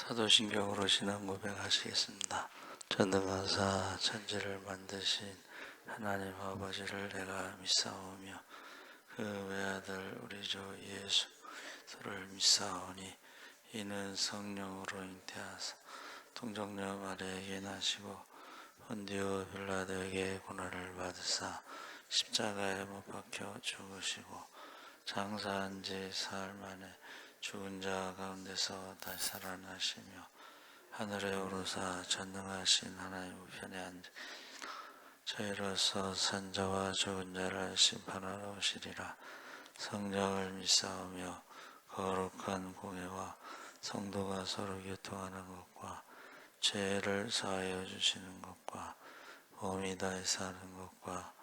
사도신경으로 신앙 고백하시겠습니다. 전능하사 천지를 만드신 하나님 아버지를 내가 믿사오며 그 외아들 우리 주 예수 그리스도를 믿사오니 이는 성령으로 잉태하사 동정녀 마리아에게 나시고 본디오 빌라도에게 고난을 받으사 십자가에 못 박혀 죽으시고 장사한 지 사흘 만에 죽은 자 가운데서 다시 살아나시며 하늘에 오르사 전능하신 하나님 우편에 앉으 저희로서 산자와 죽은 자를 심판하러 오시리라. 성령을 믿사오며 거룩한 공회와 성도가 서로 교통하는 것과 죄를 사하여 주시는 것과 몸이 다시 사는 것과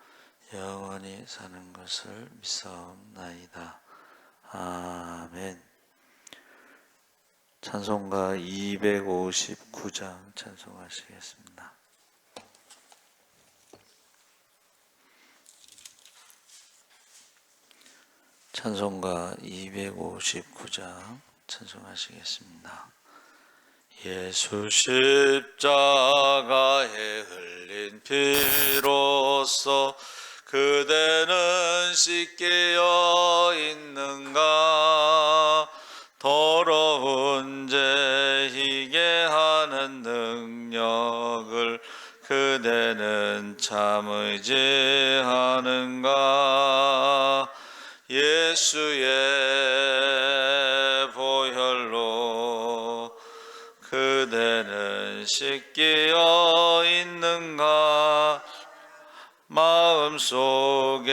영원히 사는 것을 믿사옵나이다. 아멘. 찬송가 259장 찬송하시겠습니다. 찬송가 259장 찬송하시겠습니다. 예수 십자가에 흘린 피로써 그대는 씻겨 있는가? 더러운 죄 희게 하는 능력을 그대는 참 의지하는가? 예수의 보혈로 그대는 씻겨 있는가? 마음속에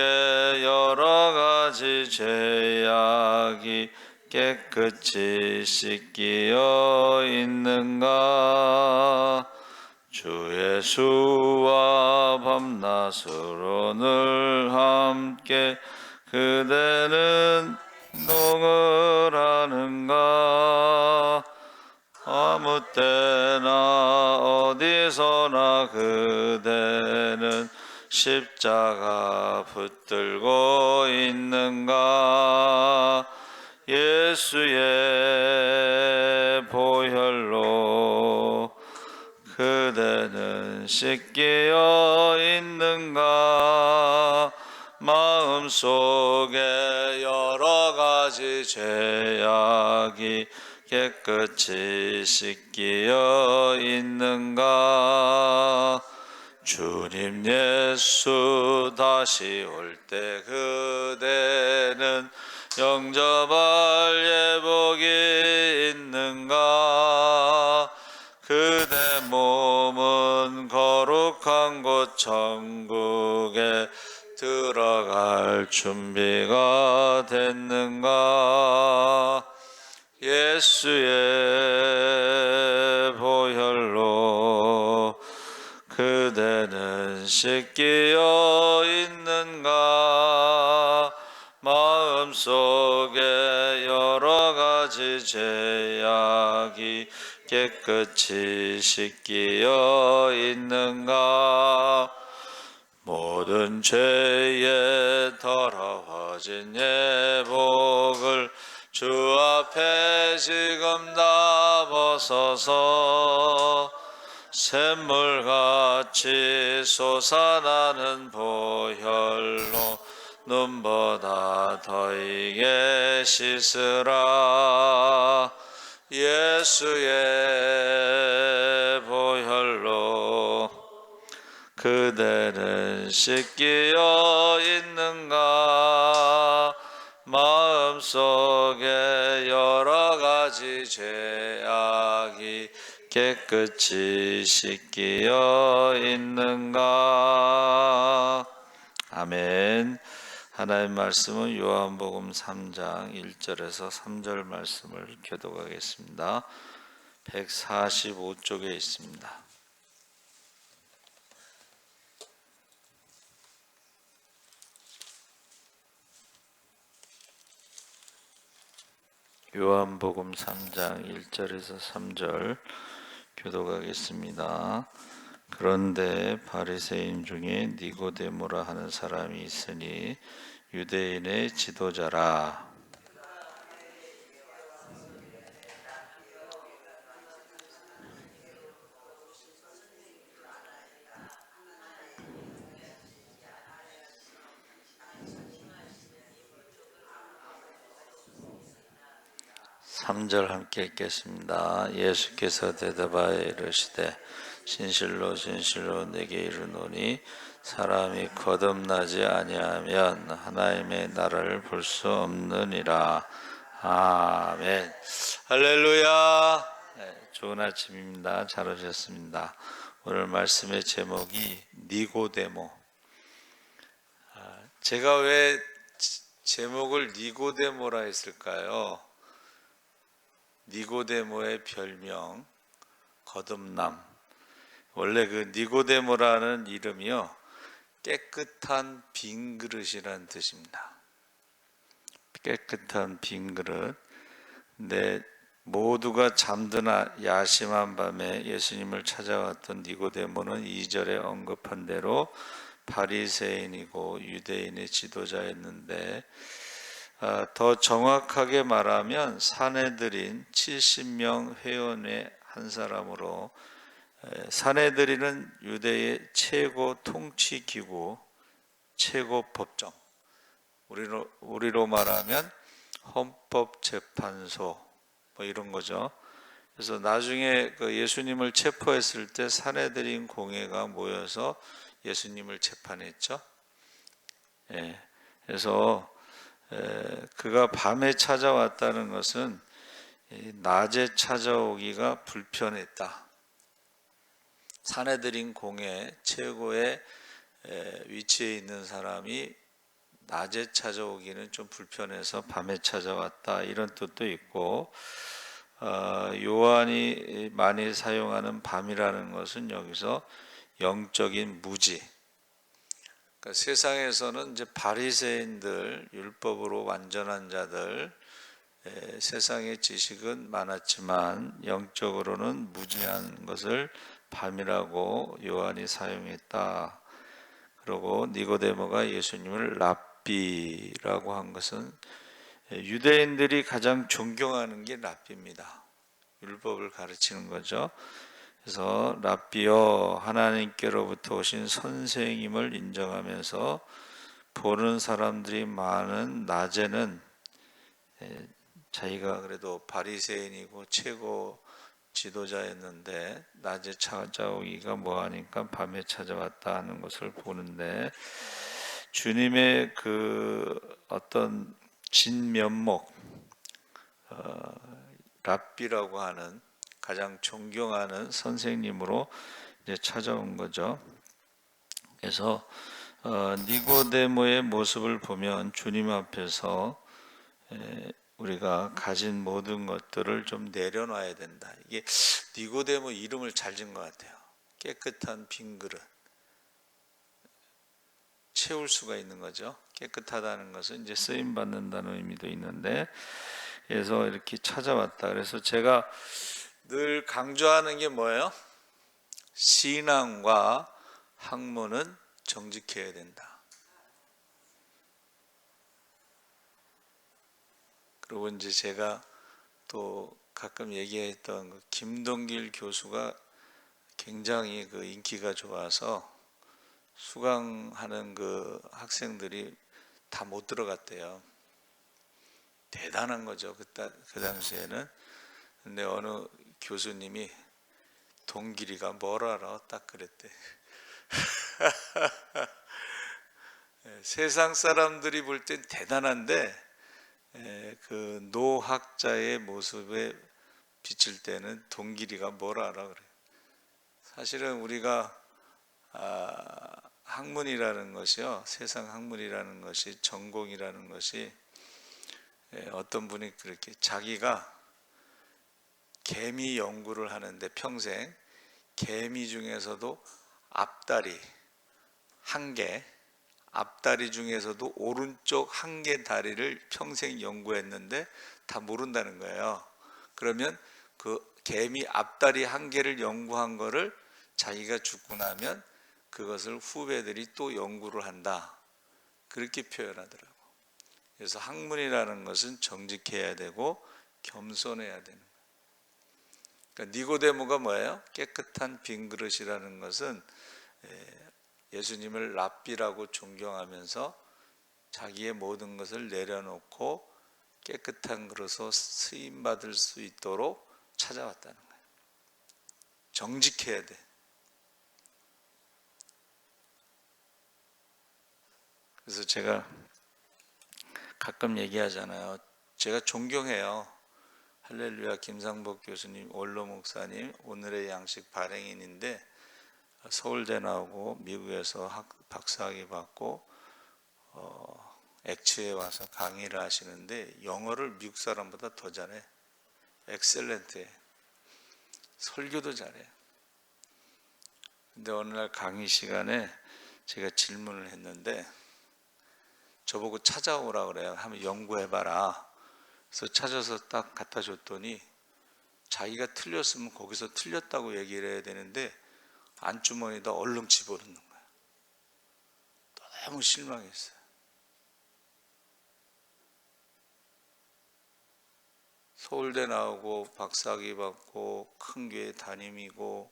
여러 가지 죄악이 깨끗이 씻기어 있는가? 주 예수와 밤낮으로 늘 함께 그대는 농을 하는가? 아무 때나 어디서나 그대는 십자가 붙들고 있는가? 예수의 보혈로 그대는 씻기어 있는가? 마음속에 여러 가지 죄악이 깨끗이 씻기어 있는가? 주님 예수 다시 올 때 그대는 영접할 예복이 있는가? 그대 몸은 거룩한 곳 천국에 들어갈 준비가 됐는가? 예수의 보혈로 그대는 씻기어 있는가? 마음속에 여러 가지 죄악이 깨끗이 씻기어 있는가? 모든 죄에 더러워진 예복을 주 앞에 지금 다 벗어서 샘물같이 솟아나는 보혈로 눈보다 더 이게 씻으라. 예수의 보혈로 그대는 씻기어 있는가? 마음속에 여러 가지 죄악이 깨끗이 씻기어 있는가? 아멘. 하나님 말씀은 요한복음 3장 1절에서 3절 말씀을 교독하겠습니다. 145쪽에 있습니다. 요한복음 3장 1절에서 3절 교독하겠습니다. 그런데 바리새인 중에 니고데모라 하는 사람이 있으니 유대인의 지도자라. 3절 함께 읽겠습니다. 예수께서 대답하여 이르시되 진실로 진실로 내게 이르노니 사람이 거듭나지 아니하면 하나님의 나라를 볼 수 없느니라. 아멘. 할렐루야. 네, 좋은 아침입니다. 잘 오셨습니다. 오늘 말씀의 제목이 니고데모. 제가 왜 제목을 니고데모라 했을까요? 니고데모의 별명 거듭남. 원래 그 니고데모라는 이름이요, 깨끗한 빈 그릇이라는 뜻입니다. 깨끗한 빈 그릇. 근데 모두가 잠드나 야심한 밤에 예수님을 찾아왔던 니고데모는 2절에 언급한 대로 바리새인이고 유대인의 지도자였는데, 더 정확하게 말하면 사내들인 70명 회원의 한 사람으로, 사내들이는 유대의 최고 통치기구, 최고 법정, 우리로 말하면 헌법재판소 뭐 이런 거죠. 그래서 나중에 그 예수님을 체포했을 때 사내들인 공회가 모여서 예수님을 재판했죠. 그래서 그가 밤에 찾아왔다는 것은 낮에 찾아오기가 불편했다. 사내들인 공회 최고의 위치에 있는 사람이 낮에 찾아오기는 좀 불편해서 밤에 찾아왔다, 이런 뜻도 있고, 요한이 많이 사용하는 밤이라는 것은 여기서 영적인 무지. 그러니까 세상에서는 이제 바리새인들, 율법으로 완전한 자들, 세상의 지식은 많았지만 영적으로는 무지한 것을 밤이라고 요한이 사용했다. 그리고 니고데모가 예수님을 랍비라고 한 것은 유대인들이 가장 존경하는 게 랍비입니다. 율법을 가르치는 거죠. 그래서 랍비여, 하나님께로부터 오신 선생님을 인정하면서 보는 사람들이 많은 낮에는 자기가 그래도 바리새인이고 최고 지도자였는데 낮에 찾아오기가 뭐하니까 밤에 찾아왔다 하는 것을 보는데, 주님의 그 어떤 진면목, 랍비라고 하는 가장 존경하는 선생님으로 이제 찾아온 거죠. 그래서 니고데모의 모습을 보면 주님 앞에서 우리가 가진 모든 것들을 좀 내려놔야 된다. 이게 니고데모 이름을 잘 지은 것 같아요. 깨끗한 빈 그릇. 채울 수가 있는 거죠. 깨끗하다는 것은 이제 쓰임 받는다는 의미도 있는데, 그래서 이렇게 찾아왔다. 그래서 제가 늘 강조하는 게 뭐예요? 신앙과 학문은 정직해야 된다. 그리고 이제 제가 또 가끔 얘기했던 그 김동길 교수가 굉장히 그 인기가 좋아서 수강하는 그 학생들이 다 못 들어갔대요. 대단한 거죠. 그 당시에는. 근데 어느 교수님이 동길이가 뭘 알아? 딱 그랬대. 세상 사람들이 볼 땐 대단한데, 그 노학자의 모습에 비칠 때는 동길이가 뭘 알아 그래. 사실은 우리가 학문이라는 것이요, 세상 학문이라는 것이, 전공이라는 것이, 어떤 분이 그렇게 자기가 개미 연구를 하는데 평생 개미 중에서도 앞다리 한 개, 앞다리 중에서도 오른쪽 한 개 다리를 평생 연구했는데 다 모른다는 거예요. 그러면 그 개미 앞다리 한 개를 연구한 거를 자기가 죽고 나면 그것을 후배들이 또 연구를 한다, 그렇게 표현하더라고. 그래서 학문이라는 것은 정직해야 되고 겸손해야 되는 거예요. 그러니까 니고데모가 뭐예요? 깨끗한 빈 그릇이라는 것은 예수님을 랍비라고 존경하면서 자기의 모든 것을 내려놓고 깨끗한 그릇으로 쓰임 받을 수 있도록 찾아왔다는 거예요. 정직해야 돼. 그래서 제가 가끔 얘기하잖아요. 제가 존경해요. 할렐루야 김상복 교수님, 원로 목사님, 오늘의 양식 발행인인데 서울대 나오고 미국에서 박사학위 받고 액츠에 와서 강의를 하시는데 영어를 미국 사람보다 더 잘해. 엑셀런트해. 설교도 잘해. 근데 어느 날 강의 시간에 제가 질문을 했는데 저보고 찾아오라 그래요. 한번 연구해봐라. 그래서 찾아서 딱 갖다 줬더니 자기가 틀렸으면 거기서 틀렸다고 얘기를 해야 되는데 안주머니에다 얼른 집어넣는 거야. 너무 실망했어요. 서울대 나오고 박사학위 받고 큰 교회 담임이고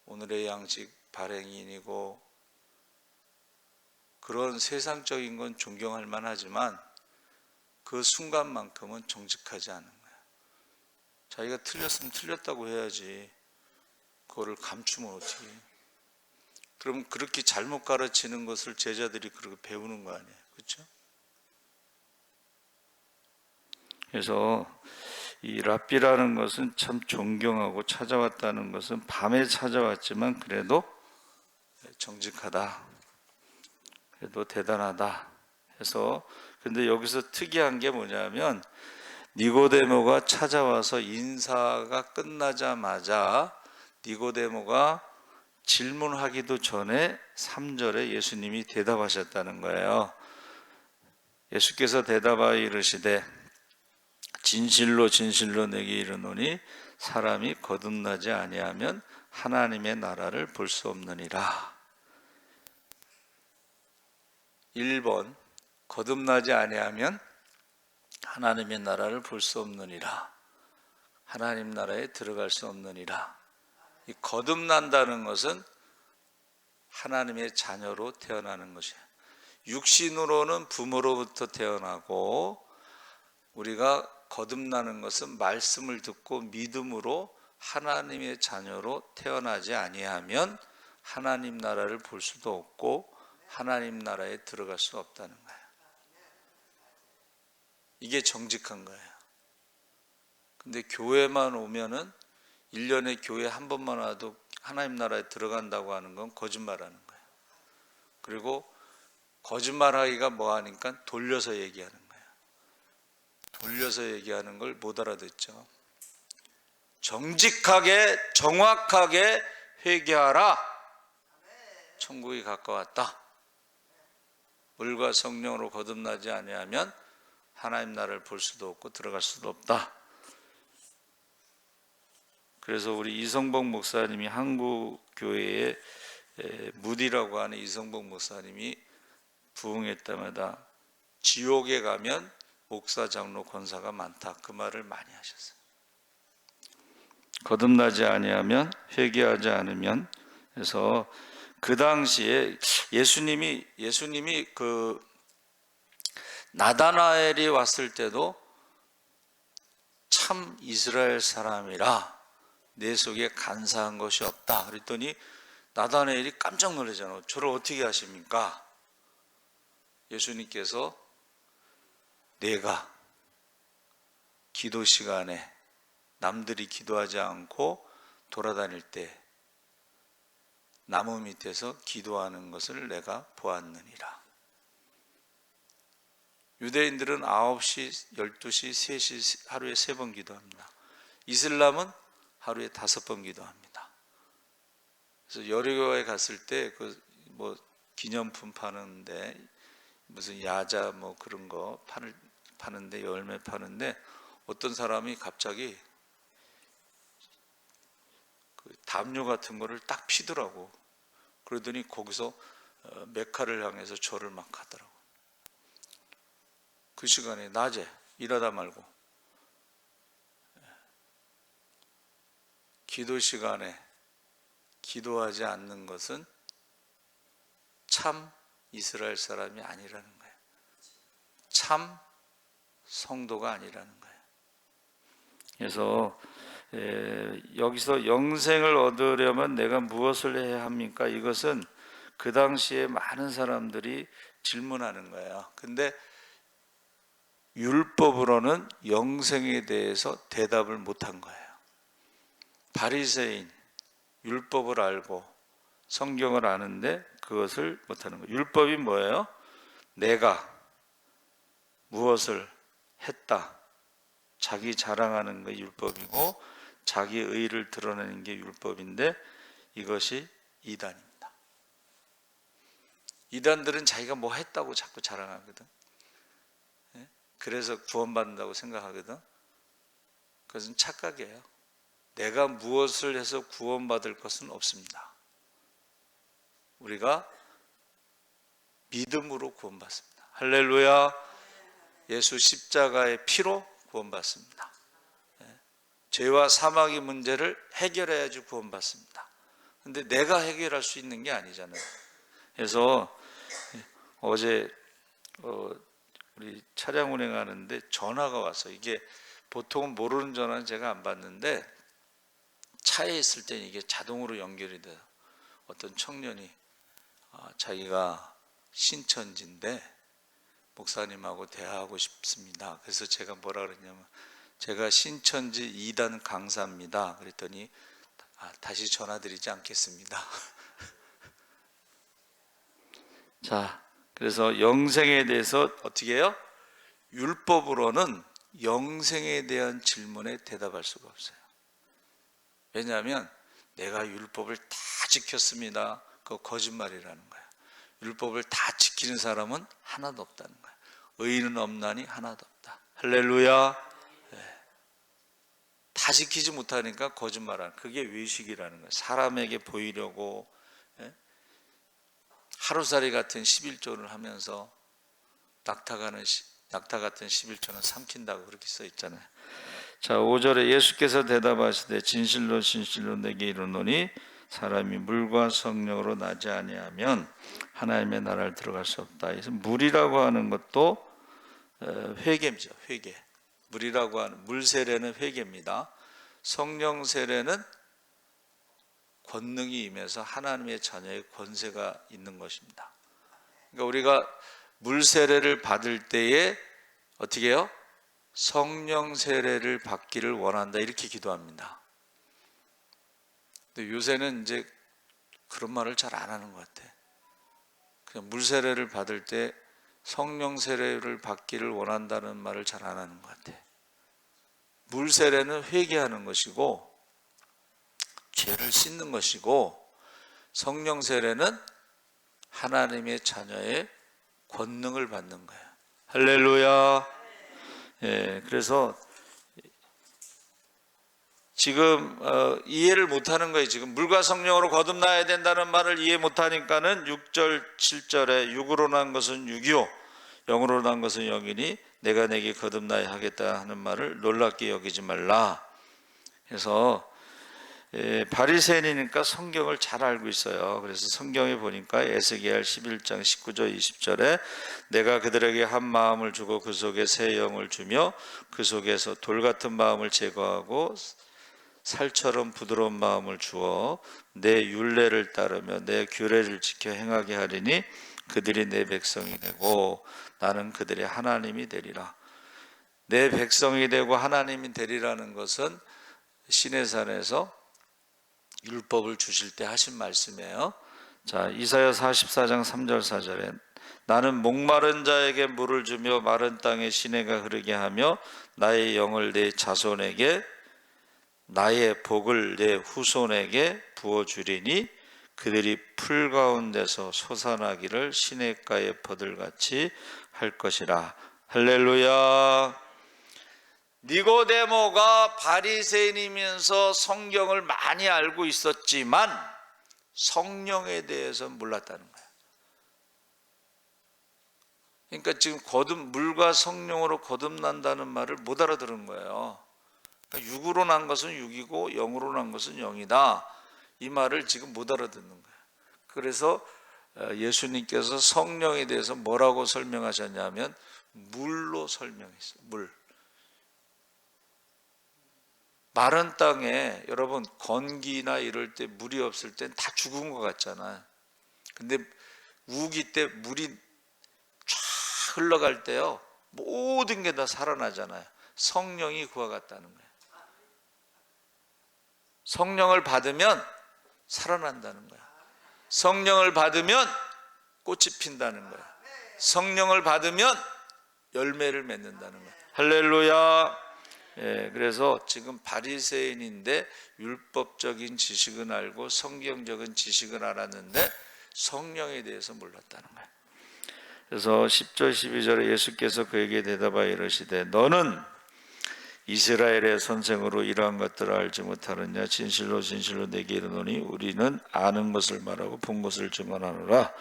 오늘의 양식 발행인이고 그런 세상적인 건 존경할 만하지만 그 순간만큼은 정직하지 않은 거야. 자기가 틀렸으면 틀렸다고 해야지. 그거를 감추면 어떻게 해? 그럼 그렇게 잘못 가르치는 것을 제자들이 그렇게 배우는 거 아니에요. 그렇죠? 그래서 이 랍비라는 것은 참 존경하고 찾아왔다는 것은 밤에 찾아왔지만 그래도 정직하다. 그래도 대단하다. 해서 근데 여기서 특이한 게 뭐냐면 니고데모가 찾아와서 인사가 끝나자마자 니고데모가 질문하기도 전에 3절에 예수님이 대답하셨다는 거예요. 예수께서 대답하여 이르시되 진실로 진실로 내게 이르노니 사람이 거듭나지 아니하면 하나님의 나라를 볼 수 없느니라. 1번 거듭나지 아니하면 하나님의 나라를 볼 수 없느니라. 하나님 나라에 들어갈 수 없느니라. 이 거듭난다는 것은 하나님의 자녀로 태어나는 것이야. 육신으로는 부모로부터 태어나고 우리가 거듭나는 것은 말씀을 듣고 믿음으로 하나님의 자녀로 태어나지 아니하면 하나님 나라를 볼 수도 없고 하나님 나라에 들어갈 수 없다는 거예요. 이게 정직한 거예요. 근데 교회만 오면은 1년에 교회 한 번만 와도 하나님 나라에 들어간다고 하는 건 거짓말하는 거예요. 그리고 거짓말하기가 뭐하니까 돌려서 얘기하는 거예요. 돌려서 얘기하는 걸 못 알아듣죠. 정직하게 정확하게 회개하라. 천국이 가까웠다. 물과 성령으로 거듭나지 아니하면 하나님 나라를 볼 수도 없고 들어갈 수도 없다. 그래서 우리 이성복 목사님이 한국 교회의 무디라고 하는 이성복 목사님이 부흥회 때마다 지옥에 가면 목사, 장로, 권사가 많다. 그 말을 많이 하셨어요. 거듭나지 아니하면 회개하지 않으면. 그래서 그 당시에 예수님이 그 나다나엘이 왔을 때도 참 이스라엘 사람이라 내 속에 간사한 것이 없다. 그랬더니 나다나엘이 깜짝 놀라잖아요. 저를 어떻게 하십니까? 예수님께서 내가 기도 시간에 남들이 기도하지 않고 돌아다닐 때 나무 밑에서 기도하는 것을 내가 보았느니라. 유대인들은 9시, 12시, 3시 하루에 3번 기도합니다. 이슬람은 하루에 5번 기도합니다. 그래서 여리고에 갔을 때 그 뭐 기념품 파는데 무슨 야자 뭐 그런 거 파는데 열매 파는데 어떤 사람이 갑자기 그 담요 같은 거를 딱 피더라고. 그러더니 거기서 메카를 향해서 절을 막 하더라고. 그 시간에 낮에 일하다 말고 기도 시간에 기도하지 않는 것은 참 이스라엘 사람이 아니라는 거예요. 참 성도가 아니라는 거예요. 그래서 여기서 영생을 얻으려면 내가 무엇을 해야 합니까? 이것은 그 당시에 많은 사람들이 질문하는 거예요. 근데 율법으로는 영생에 대해서 대답을 못한 거예요. 바리새인, 율법을 알고 성경을 아는데 그것을 못하는 거예요. 율법이 뭐예요? 내가 무엇을 했다, 자기 자랑하는 게 율법이고 자기 의를 드러내는 게 율법인데 이것이 이단입니다. 이단들은 자기가 뭐 했다고 자꾸 자랑하거든. 그래서 구원받는다고 생각하거든. 그것은 착각이에요. 내가 무엇을 해서 구원받을 것은 없습니다. 우리가 믿음으로 구원받습니다. 할렐루야. 예수 십자가의 피로 구원받습니다. 죄와 사망의 문제를 해결해야지 구원받습니다. 근데 내가 해결할 수 있는 게 아니잖아요. 그래서 어제 우리 차량 운행하는데 전화가 와서, 이게 보통은 모르는 전화는 제가 안 받는데 차에 있을 때는 이게 자동으로 연결이 돼요. 어떤 청년이 자기가 신천지인데 목사님하고 대화하고 싶습니다. 그래서 제가 뭐라 그랬냐면, 제가 신천지 2단 강사입니다. 그랬더니 다시 전화드리지 않겠습니다. 자, 그래서 영생에 대해서 어떻게 해요? 율법으로는 영생에 대한 질문에 대답할 수가 없어요. 왜냐하면 내가 율법을 다 지켰습니다. 그거 거짓말이라는 거예요. 율법을 다 지키는 사람은 하나도 없다는 거예요. 의인은 없나니 하나도 없다. 할렐루야. 네. 다 지키지 못하니까 거짓말하는, 그게 외식이라는 거예요. 사람에게 보이려고 하루살이 같은 11조를 하면서 낙타 같은 11조는 삼킨다고 그렇게 써 있잖아요. 자, 5절에 예수께서 대답하시되 진실로 진실로 내게 이르노니 사람이 물과 성령으로 나지 아니하면 하나님의 나라를 들어갈 수 없다. 그래서 물이라고 하는 것도 회개죠. 회개. 물이라고 하는, 물 세례는 회개입니다. 성령 세례는 권능이 임해서 하나님의 자녀의 권세가 있는 것입니다. 그러니까 우리가 물 세례를 받을 때에 어떻게 해요? 성령 세례를 받기를 원한다, 이렇게 기도합니다. 근데 요새는 이제 그런 말을 잘 안 하는 것 같아. 그냥 물 세례를 받을 때 성령 세례를 받기를 원한다는 말을 잘 안 하는 것 같아. 물 세례는 회개하는 것이고 죄를 씻는 것이고, 성령 세례는 하나님의 자녀의 권능을 받는 거예요. 할렐루야. 예, 그래서 지금 이해를 못하는 거예요. 지금 물과 성령으로 거듭나야 된다는 말을 이해 못하니까는 6절 7절에 육으로 난 것은 육이요 영으로 난 것은 영이니 내가 내게 거듭나야 하겠다 하는 말을 놀랍게 여기지 말라. 그래서 바리새인이니까 성경을 잘 알고 있어요. 그래서 성경에 보니까 에스겔 11장 19절 20절에 내가 그들에게 한 마음을 주고 그 속에 새 영을 주며 그 속에서 돌 같은 마음을 제거하고 살처럼 부드러운 마음을 주어 내 율례를 따르며 내 규례를 지켜 행하게 하리니 그들이 내 백성이 되고 나는 그들의 하나님이 되리라. 내 백성이 되고 하나님이 되리라는 것은 시내산에서 율법을 주실 때 하신 말씀이에요. 자, 이사야 44장 3절 4절에 나는 목마른 자에게 물을 주며 마른 땅에 시내가 흐르게 하며 나의 영을 내 자손에게 나의 복을 내 후손에게 부어주리니 그들이 풀 가운데서 솟아나기를 시냇가의 버들같이 할 것이라. 할렐루야. 니고데모가 바리새인이면서 성경을 많이 알고 있었지만 성령에 대해서 몰랐다는 거예요. 그러니까 지금 물과 성령으로 거듭난다는 말을 못 알아들은 거예요. 그러니까 육으로 난 것은 육이고 영으로 난 것은 영이다, 이 말을 지금 못 알아듣는 거예요. 그래서 예수님께서 성령에 대해서 뭐라고 설명하셨냐면 물로 설명했어요. 물. 마른 땅에 여러분 건기나 이럴 때 물이 없을 땐 다 죽은 것 같잖아요. 근데 우기 때 물이 쫙 흘러갈 때요, 모든 게 다 살아나잖아요. 성령이 그와 같다는 거예요. 성령을 받으면 살아난다는 거예요. 성령을 받으면 꽃이 핀다는 거예요. 성령을 받으면 열매를 맺는다는 거예요. 할렐루야. 예, 그래서 지금 바리새인인데 율법적인 지식은 알고 성경적인 지식은 알았는데 성령에 대해서 몰랐다는 거예요. 그래서 10절 12절에 예수께서 그에게 대답하여 이르시되 너는 이스라엘의 선생으로 이러한 것들을 알지 못하느냐? 진실로 진실로 내게 이르노니 우리는 아는 것을 말하고 본 것을 증언하노라.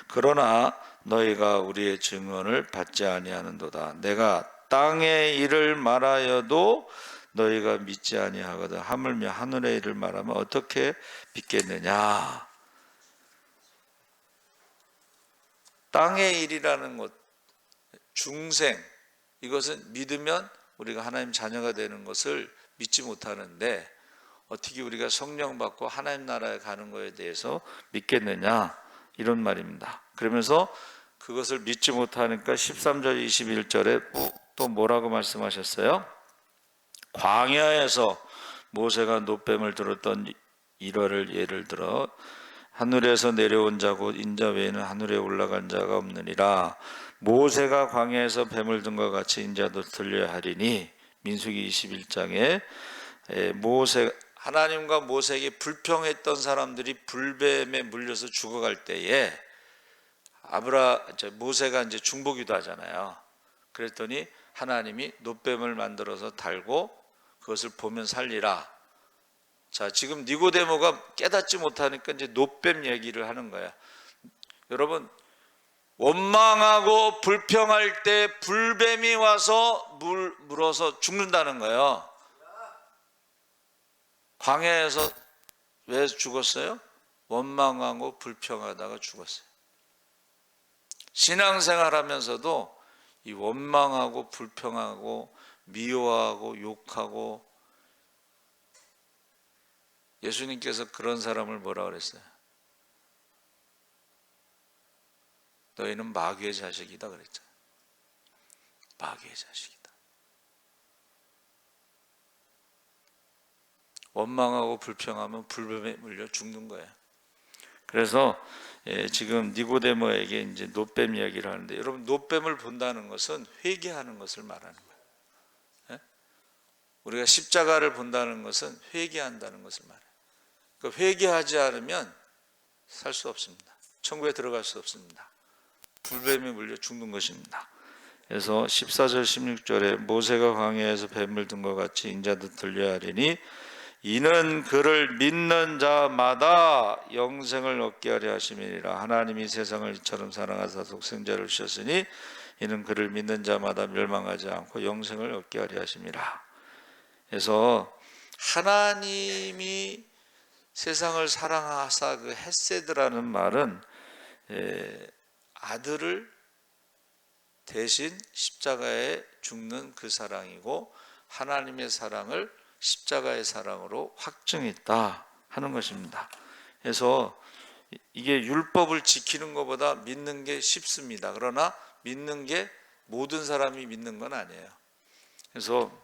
그러나 너희가 우리의 증언을 받지 아니하는도다. 내가 땅의 일을 말하여도 너희가 믿지 아니하거든. 하물며 하늘의 일을 말하면 어떻게 믿겠느냐? 땅의 일이라는 것, 중생, 이것은 믿으면 우리가 하나님 자녀가 되는 것을 믿지 못하는데 어떻게 우리가 성령 받고 하나님 나라에 가는 것에 대해서 믿겠느냐, 이런 말입니다. 그러면서 그것을 믿지 못하니까 13절 21절에 또 뭐라고 말씀하셨어요? 광야에서 모세가 놋뱀을 들었던 일화를 예를 들어 하늘에서 내려온 자고 인자 외에는 하늘에 올라간 자가 없느니라. 모세가 광야에서 뱀을 든 것 같이 인자도 들려야 하리니. 민수기 21장에 하나님과 모세에게 불평했던 사람들이 불뱀에 물려서 죽어갈 때에 모세가 이제 중보기도 하잖아요. 그랬더니 하나님이 놋뱀을 만들어서 달고 그것을 보면 살리라. 자, 지금 니고데모가 깨닫지 못하니까 이제 놋뱀 얘기를 하는 거야. 여러분, 원망하고 불평할 때 불뱀이 와서 물어서 죽는다는 거예요. 광야에서 왜 죽었어요? 원망하고 불평하다가 죽었어요. 신앙생활 하면서도 이 원망하고 불평하고 미워하고 욕하고, 예수님께서 그런 사람을 뭐라 그랬어요? 너희는 마귀의 자식이다 그랬잖아요. 마귀의 자식이다. 원망하고 불평하면 불뱀에 물려 죽는 거예요. 그래서 지금 니고데모에게 이제 놋뱀 이야기를 하는데, 여러분, 놋뱀을 본다는 것은 회개하는 것을 말하는 거예요. 우리가 십자가를 본다는 것은 회개한다는 것을 말해요. 그러니까 회개하지 않으면 살 수 없습니다. 천국에 들어갈 수 없습니다. 불뱀에 물려 죽는 것입니다. 그래서 14절 16절에 모세가 광야에서 뱀을 든 것 같이 인자도 들려야 하리니 이는 그를 믿는 자마다 영생을 얻게 하려 하심이니라. 하나님이 세상을 이처럼 사랑하사 독생자를 주셨으니 이는 그를 믿는 자마다 멸망하지 않고 영생을 얻게 하려 하심이라. 그래서 하나님이 세상을 사랑하사, 그 헤세드라는 말은 아들을 대신 십자가에 죽는 그 사랑이고, 하나님의 사랑을 십자가의 사랑으로 확증했다 하는 것입니다. 그래서 이게 율법을 지키는 것보다 믿는 게 쉽습니다. 그러나 믿는 게 모든 사람이 믿는 건 아니에요. 그래서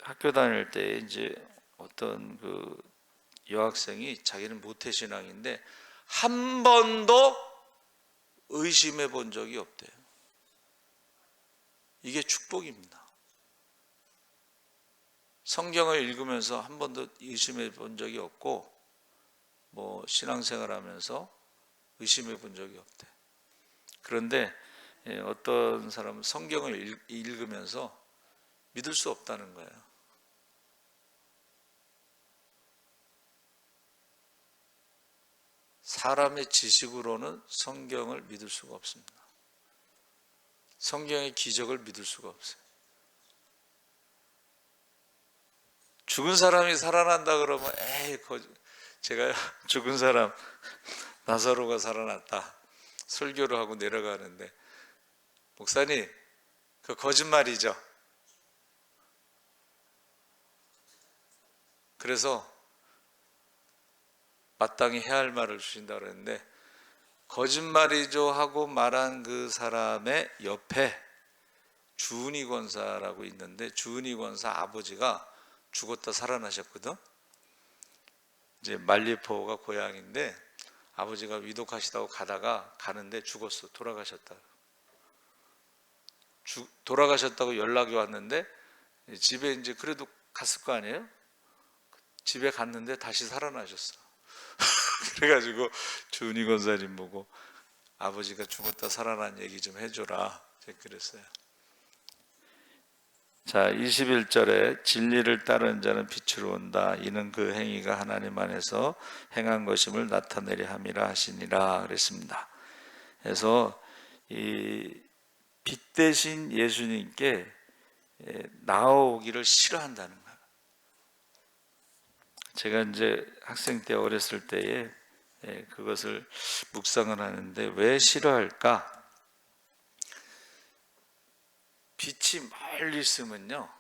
학교 다닐 때 이제 어떤 그 여학생이 자기는 모태신앙인데 한 번도 의심해 본 적이 없대요. 이게 축복입니다. 성경을 읽으면서 한 번도 의심해 본 적이 없고, 신앙생활 하면서 의심해 본 적이 없대. 그런데 어떤 사람은 성경을 읽으면서 믿을 수 없다는 거예요. 사람의 지식으로는 성경을 믿을 수가 없습니다. 성경의 기적을 믿을 수가 없어요. 죽은 사람이 살아난다 그러면 제가 죽은 사람 나사로가 살아났다, 설교를 하고 내려가는데, 목사님, 그 거짓말이죠. 그래서 마땅히 해야 할 말을 주신다 그랬는데, 거짓말이죠 하고 말한 그 사람의 옆에 주은희 권사라고 있는데, 주은희 권사 아버지가 죽었다 살아나셨거든. 이제 말리포가 고향인데, 아버지가 위독하시다고 가는데 죽었어. 돌아가셨다. 돌아가셨다고 연락이 왔는데, 집에 이제 그래도 갔을 거 아니에요? 집에 갔는데 다시 살아나셨어. 그래가지고 주은희 권사님 보고 아버지가 죽었다 살아난 얘기 좀 해줘라, 제가 그랬어요. 자, 21절에 진리를 따르는 자는 빛으로 온다. 이는 그 행위가 하나님 안에서 행한 것임을 나타내려 함이라 하시니라 그랬습니다. 그래서 이 빛 대신 예수님께 나오기를 싫어한다는 거예요. 제가 이제 학생 때 어렸을 때에 그것을 묵상을 하는데, 왜 싫어할까? 빛이 멀리 있으면요,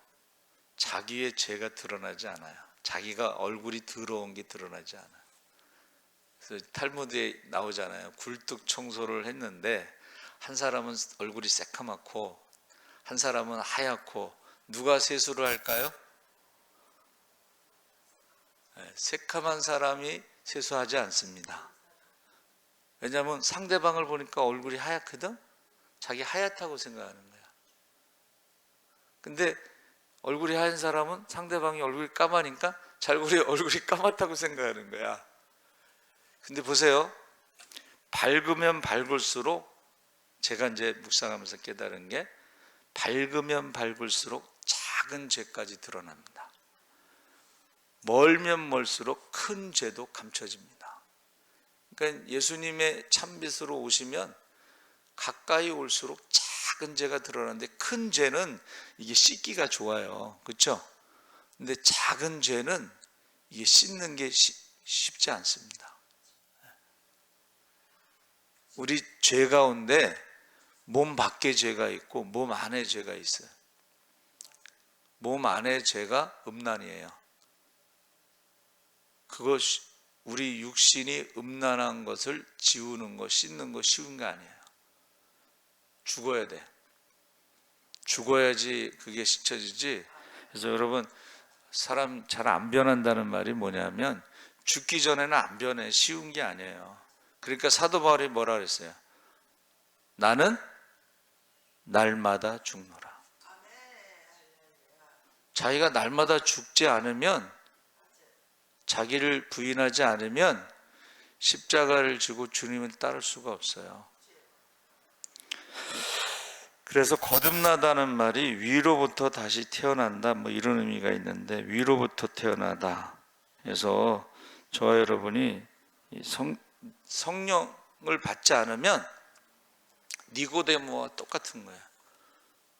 자기의 죄가 드러나지 않아요. 자기가 얼굴이 더러운 게 드러나지 않아요. 그래서 탈무드에 나오잖아요. 굴뚝 청소를 했는데 한 사람은 얼굴이 새카맣고 한 사람은 하얗고, 누가 세수를 할까요? 새카만 사람이 세수하지 않습니다. 왜냐하면 상대방을 보니까 얼굴이 하얗거든. 자기 하얗다고 생각하는 거야. 근데 얼굴이 하얀 사람은 상대방이 얼굴이 까마니까 자기 얼굴이 까맣다고 생각하는 거야. 근데 보세요, 밝으면 밝을수록, 제가 이제 묵상하면서 깨달은 게, 밝으면 밝을수록 작은 죄까지 드러납니다. 멀면 멀수록 큰 죄도 감춰집니다. 그러니까 예수님의 참빛으로 오시면 가까이 올수록 작은 죄가 드러나는데, 큰 죄는 이게 씻기가 좋아요. 그렇죠? 근데 작은 죄는 이게 씻는 게 쉽지 않습니다. 우리 죄 가운데 몸 밖에 죄가 있고 몸 안에 죄가 있어요. 몸 안에 죄가 음란이에요. 그것이, 우리 육신이 음란한 것을 지우는 거, 씻는 거 쉬운 게 아니에요. 죽어야 돼. 죽어야지 그게 씻혀지지. 그래서 여러분, 사람 잘 안 변한다는 말이 뭐냐면, 죽기 전에는 안 변해. 쉬운 게 아니에요. 그러니까 사도 바울이 뭐라 그랬어요? 나는 날마다 죽노라. 자기가 날마다 죽지 않으면, 자기를 부인하지 않으면 십자가를 지고 주님을 따를 수가 없어요. 그래서 거듭나다는 말이 위로부터 다시 태어난다, 뭐 이런 의미가 있는데, 위로부터 태어나다. 그래서 저와 여러분이 성령을 받지 않으면 니고데모와 똑같은 거예요.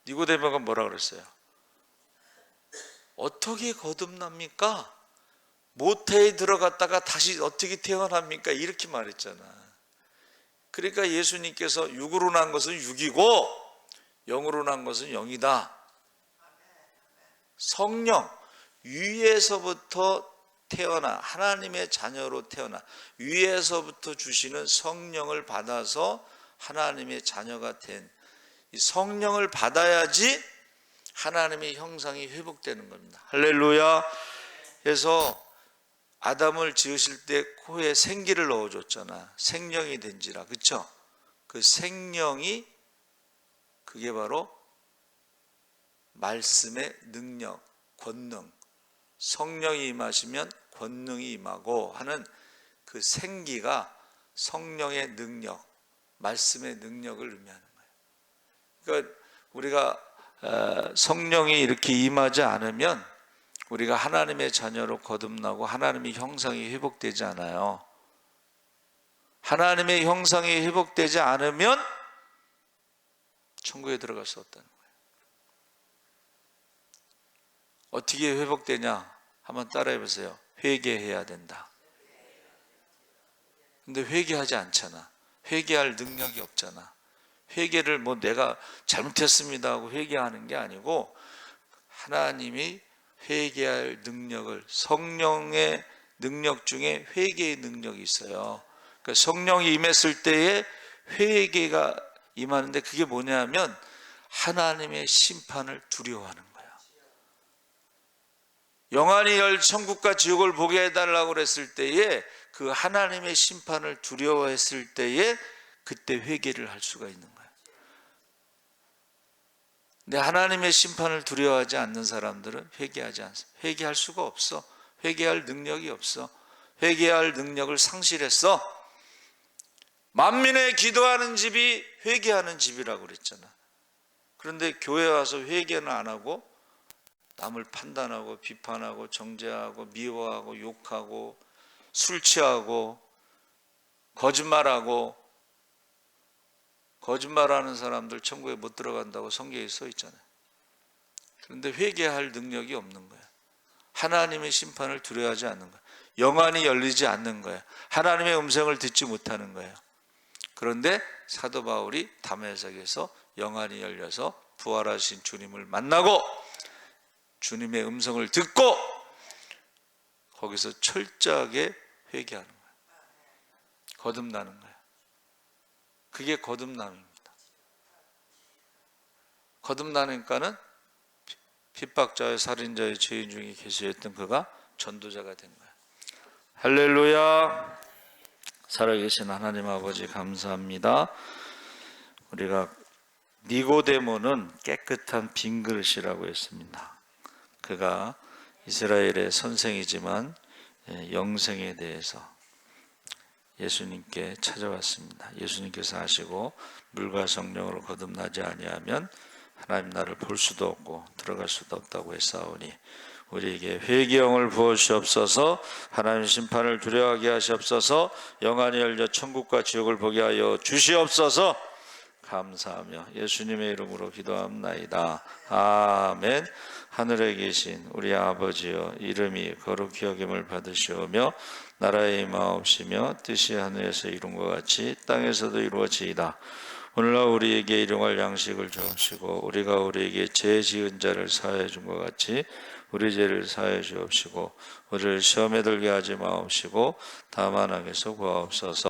니고데모가 뭐라 그랬어요? 어떻게 거듭납니까? 모태에 들어갔다가 다시 어떻게 태어납니까? 이렇게 말했잖아. 그러니까 예수님께서 육으로 난 것은 육이고 영으로 난 것은 영이다. 성령, 위에서부터 태어나, 하나님의 자녀로 태어나, 위에서부터 주시는 성령을 받아서 하나님의 자녀가 된, 이 성령을 받아야지 하나님의 형상이 회복되는 겁니다. 할렐루야. 그래서 아담을 지으실 때 코에 생기를 넣어줬잖아. 생명이 된지라. 그렇죠? 그 생명이, 그게 바로 말씀의 능력, 권능, 성령이 임하시면 권능이 임하고 하는 그 생기가 성령의 능력, 말씀의 능력을 의미하는 거예요. 그러니까 우리가 성령이 이렇게 임하지 않으면 우리가 하나님의 자녀로 거듭나고 하나님의 형상이 회복되지 않아요. 하나님의 형상이 회복되지 않으면 천국에 들어갈 수 없다는 거예요. 어떻게 회복되냐? 한번 따라해 보세요. 회개해야 된다. 근데 회개하지 않잖아. 회개할 능력이 없잖아. 회개를 뭐 내가 잘못했습니다 하고 회개하는 게 아니고 하나님이 회개할 능력을, 성령의 능력 중에 회개의 능력이 있어요. 그러니까 성령이 임했을 때에 회개가 임하는데 그게 뭐냐면 하나님의 심판을 두려워하는 거야. 영안이 열 천국과 지옥을 보게 해달라고 그랬을 때에 그 하나님의 심판을 두려워했을 때에 그때 회개를 할 수가 있는 거야. 근데 하나님의 심판을 두려워하지 않는 사람들은 회개하지 않습니다. 회개할 수가 없어. 회개할 능력이 없어. 회개할 능력을 상실했어. 만민의 기도하는 집이 회개하는 집이라고 그랬잖아. 그런데 교회 와서 회개는 안 하고 남을 판단하고 비판하고 정죄하고 미워하고 욕하고 술 취하고 거짓말하고, 거짓말하는 사람들 천국에 못 들어간다고 성경에 써 있잖아요. 그런데 회개할 능력이 없는 거야. 하나님의 심판을 두려워하지 않는 거야. 영안이 열리지 않는 거야. 하나님의 음성을 듣지 못하는 거예요. 그런데 사도 바울이 다메섹에서 영안이 열려서 부활하신 주님을 만나고 주님의 음성을 듣고 거기서 철저하게 회개하는 거예요. 거듭나는 거예요. 그게 거듭남입니다. 거듭나니까는 핍박자의 살인자의 죄인 중에 계시했던 그가 전도자가 된 거예요. 할렐루야. 살아계신 하나님 아버지 감사합니다. 우리가 니고데모는 깨끗한 빈 그릇이라고 했습니다. 그가 이스라엘의 선생이지만 영생에 대해서 예수님께 찾아왔습니다. 예수님께서 하시고 물과 성령으로 거듭나지 아니하면 하나님 나를 볼 수도 없고 들어갈 수도 없다고 했사오니 우리에게 회개영을 부어주시옵소서. 하나님 심판을 두려워하게 하시옵소서. 영안이 열려 천국과 지옥을 보게 하여 주시옵소서. 감사하며 예수님의 이름으로 기도합나이다. 아멘. 하늘에 계신 우리 아버지여, 이름이 거룩히 여김을 받으시오며 나라의 임하옵시며 뜻이 하늘에서 이룬 것 같이 땅에서도 이루어지이다. 오늘날 우리에게 일용할 양식을 주옵시고 우리가 우리에게 죄 지은 자를 사하여 준 것 같이 우리 죄를 사하여 주옵시고 우리를 시험에 들게 하지 마옵시고 다만 악에서 구하옵소서.